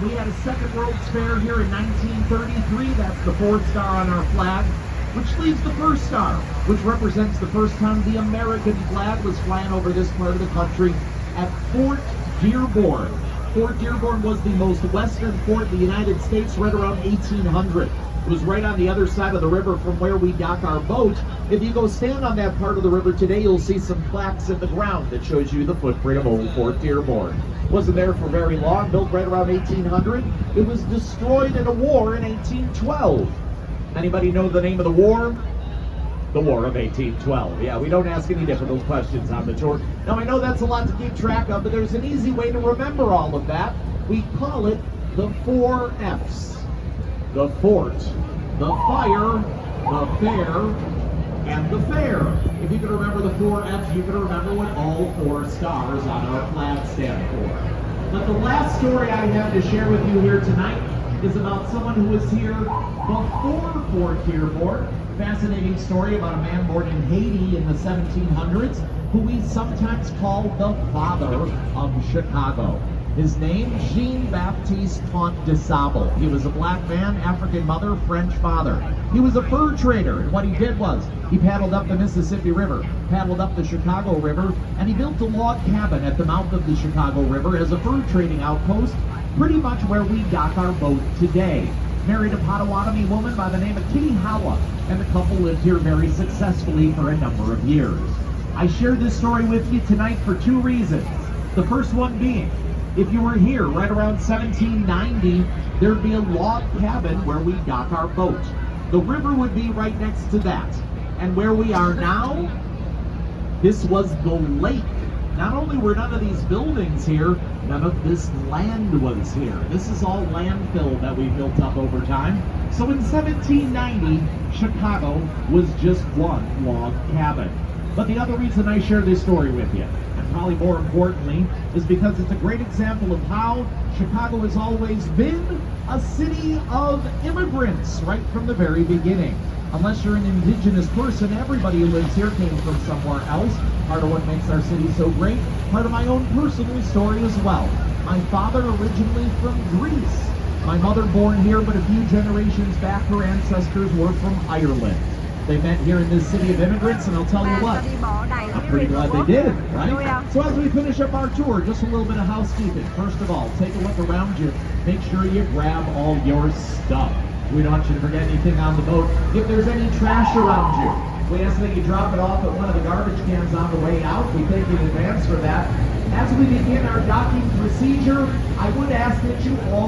We had a second World's Fair here in 1933. That's the fourth star on our flag, which leaves the first star, which represents the first time the American flag was flying over this part of the country at Fort Dearborn. Fort Dearborn was the most western fort in the United States right around 1800. It was right on the other side of the river from where we dock our boat. If you go stand on that part of the river today, you'll see some plaques in the ground that shows you the footprint of old Fort Dearborn. Wasn't there for very long, built right around 1800. It was destroyed in a war in 1812. Anybody know the name of the war? The War of 1812. Yeah, we don't ask any difficult questions on the tour. Now, I know that's a lot to keep track of, but there's an easy way to remember all of that. We call it the 4 F's. The fort, the fire, the fair, and the fair. If you can remember the 4 F's, you can remember what all 4 stars on our flag stand for. But the last story I have to share with you here tonight is about someone who was here before Fort Dearborn. Fascinating story about a man born in Haiti in the 1700s who we sometimes call the father of Chicago. His name, Jean-Baptiste Comte de Sable. He was a black man, African mother, French father. He was a fur trader, and what he did was he paddled up the Mississippi River, paddled up the Chicago River, and he built a log cabin at the mouth of the Chicago River as a fur trading outpost, pretty much where we dock our boat today. Married a Potawatomi woman by the name of Kitty Howell, and the couple lived here very successfully for a number of years. I share this story with you tonight for 2 reasons. The first one being, if you were here right around 1790, there'd be a log cabin where we dock our boat. The river would be right next to that. And where we are now, this was the lake. Not only were none of these buildings here, none of this land was here. This is all landfill that we built up over time. So in 1790, Chicago was just one log cabin. But the other reason I share this story with you, and probably more importantly, is because it's a great example of how Chicago has always been a city of immigrants right from the very beginning. Unless you're an indigenous person, everybody who lives here came from somewhere else. Part of what makes our city so great, part of my own personal story as well. My father originally from Greece. My mother born here, but a few generations back, her ancestors were from Ireland. They met here in this city of immigrants, and I'll tell you what, I'm pretty glad they did, right? So as we finish up our tour, just a little bit of housekeeping. First of all, take a look around you. Make sure you grab all your stuff. We don't want you to forget anything on the boat. If there's any trash around you, we ask that you drop it off at one of the garbage cans on the way out. We thank you in advance for that. As we begin our docking procedure, I would ask that you all